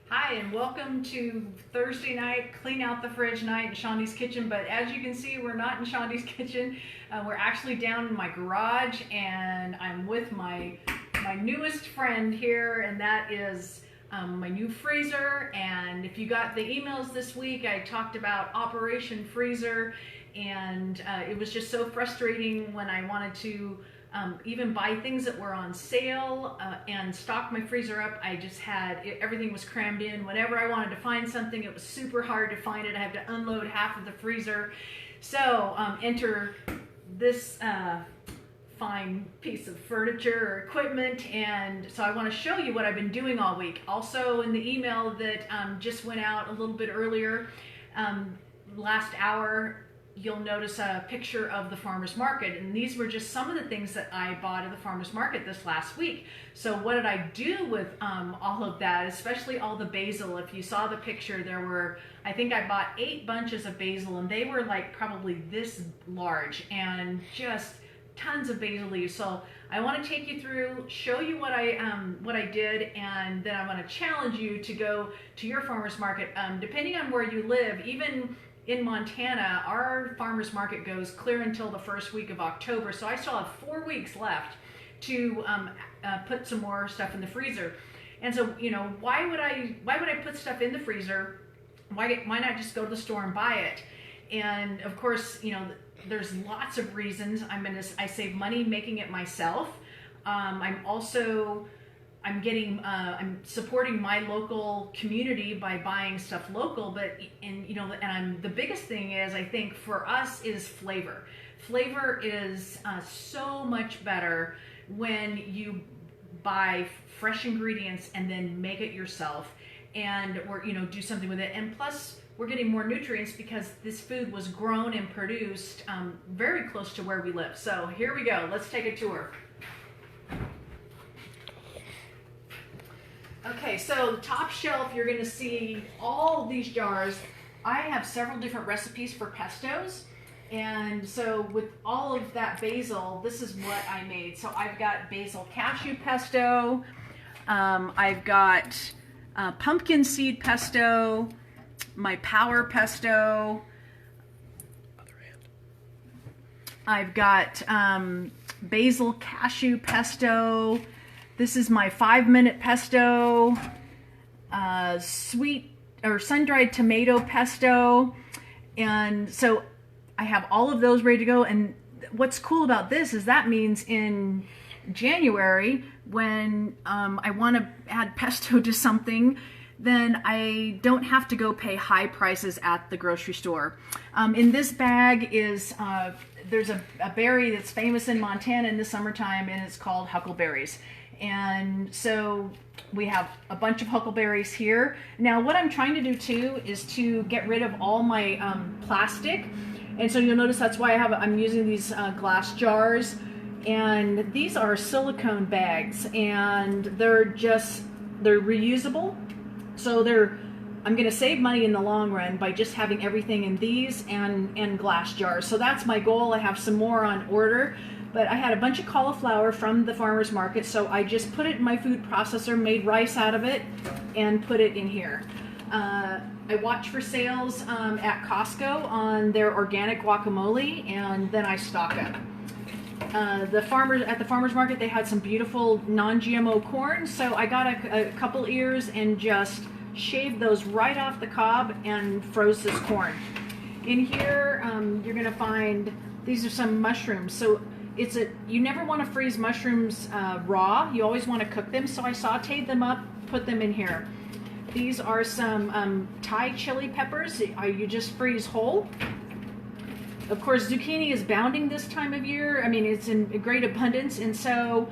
Hi, and welcome to Thursday night clean out the fridge night in Shondi's kitchen. But as you can see, we're not in Shondi's kitchen. We're actually down in my garage, and I'm with my newest friend here, and that is my new freezer. And if you got the emails this week, I talked about Operation Freezer, and it was just so frustrating when I wanted to even buy things that were on sale and stock my freezer up. I just had everything was crammed in. Whenever I wanted to find something, it was super hard to find it. I had to unload half of the freezer. So enter this fine piece of furniture or equipment, and so I want to show you what I've been doing all week. Also in the email that just went out a little bit earlier, last hour, you'll notice a picture of the farmer's market, and these were just some of the things that I bought at the farmer's market this last week. So what did I do with all of that, especially all the basil? If you saw the picture, there were, I think I bought 8 bunches of basil, and they were like probably this large, and just tons of basil leaves. So I want to take you through, show you what I did, and then I want to challenge you to go to your farmer's market. Depending on where you live, even in Montana, our farmer's market goes clear until the first week of October, so I still have 4 weeks left to put some more stuff in the freezer. And so, you know, why would I put stuff in the freezer? Why not just go to the store and buy it? And of course, you know, there's lots of reasons. I save money making it myself. I'm supporting my local community by buying stuff local, the biggest thing is, I think for us, is flavor. Flavor is so much better when you buy fresh ingredients and then make it yourself, or do something with it. And plus, we're getting more nutrients because this food was grown and produced very close to where we live. So here we go. Let's take a tour. Okay, so the top shelf, you're going to see all these jars. I have several different recipes for pestos, and so with all of that basil, this is what I made. So I've got basil cashew pesto, I've got pumpkin seed pesto, my power pesto, I've got basil cashew pesto. This is my 5-minute pesto, sweet or sun-dried tomato pesto. And so I have all of those ready to go. And what's cool about this is that means in January, when I want to add pesto to something, then I don't have to go pay high prices at the grocery store. In this bag is, there's a berry that's famous in Montana in the summertime, and it's called huckleberries. And so we have a bunch of huckleberries here. Now what I'm trying to do too is to get rid of all my plastic, and so you'll notice that's why I'm using these glass jars, and these are silicone bags, and they're reusable, so I'm going to save money in the long run by just having everything in these and glass jars. So that's my goal. I have some more on order. But I had a bunch of cauliflower from the farmer's market, so I just put it in my food processor, made rice out of it, and put it in here. I watch for sales at Costco on their organic guacamole, and then I stock up. At the farmer's market, they had some beautiful non-GMO corn, so I got a couple ears and just shaved those right off the cob and froze this corn. In here, you're going to find, these are some mushrooms. So you never want to freeze mushrooms raw. You always want to cook them. So I sauteed them up, put them in here. These are some Thai chili peppers. You just freeze whole. Of course, zucchini is bounding this time of year. I mean, it's in great abundance. And so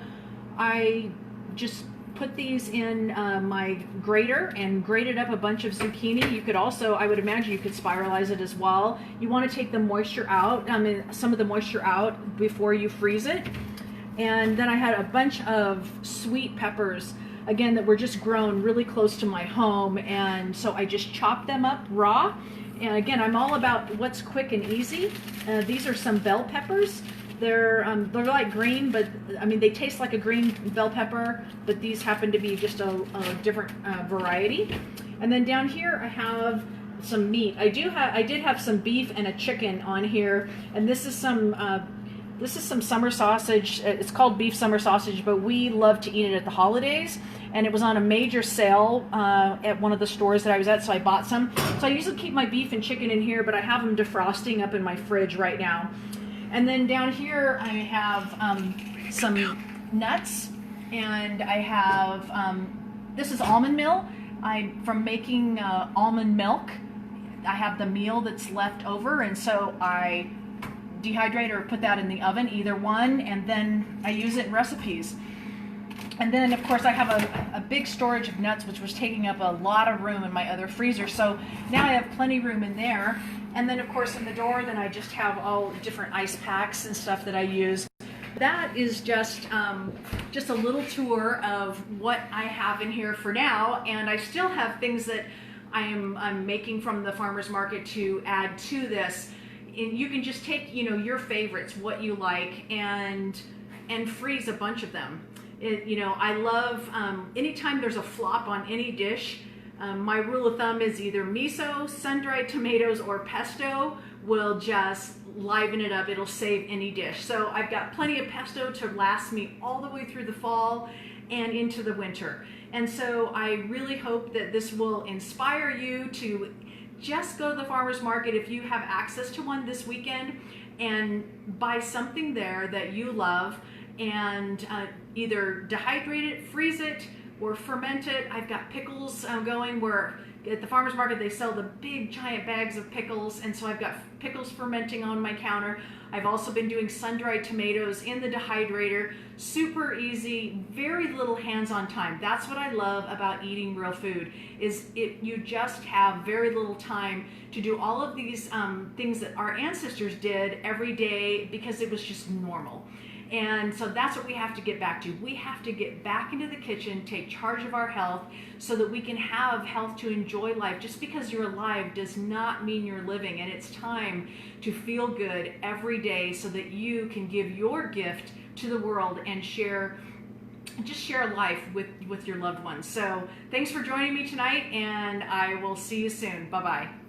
I just put these in my grater and grated up a bunch of zucchini. You could also, I would imagine you could spiralize it as well. You want to take the moisture out, some of the moisture out before you freeze it. And then I had a bunch of sweet peppers, again, that were just grown really close to my home. And so I just chopped them up raw. And again, I'm all about what's quick and easy. These are some bell peppers. They're like green, but I mean they taste like a green bell pepper, but these happen to be just a different variety. And then down here I have some meat. I did have some beef and a chicken on here, and this is some summer sausage. It's called beef summer sausage, but we love to eat it at the holidays. And it was on a major sale at one of the stores that I was at, so I bought some. So I usually keep my beef and chicken in here, but I have them defrosting up in my fridge right now. And then down here I have some nuts, and I have, this is almond meal. From making almond milk, I have the meal that's left over, and so I dehydrate or put that in the oven, either one, and then I use it in recipes. And then, of course, I have a big storage of nuts, which was taking up a lot of room in my other freezer. So now I have plenty of room in there. And then, of course, in the door, then I just have all different ice packs and stuff that I use. That is just a little tour of what I have in here for now. And I still have things that I'm making from the farmer's market to add to this. And you can just take, your favorites, what you like, and freeze a bunch of them. I love, anytime there's a flop on any dish, my rule of thumb is either miso, sun-dried tomatoes, or pesto will just liven it up. It'll save any dish. So I've got plenty of pesto to last me all the way through the fall and into the winter. And so I really hope that this will inspire you to just go to the farmer's market if you have access to one this weekend and buy something there that you love, and either dehydrate it, freeze it, or ferment it. I've got pickles going where at the farmer's market they sell the big giant bags of pickles, and so I've got pickles fermenting on my counter. I've also been doing sun-dried tomatoes in the dehydrator. Super easy, very little hands-on time. That's what I love about eating real food, is you just have very little time to do all of these things that our ancestors did every day because it was just normal. And so that's what we have to get back to. We have to get back into the kitchen, take charge of our health so that we can have health to enjoy life. Just because you're alive does not mean you're living. And it's time to feel good every day so that you can give your gift to the world and share life with your loved ones. So thanks for joining me tonight, and I will see you soon. Bye-bye.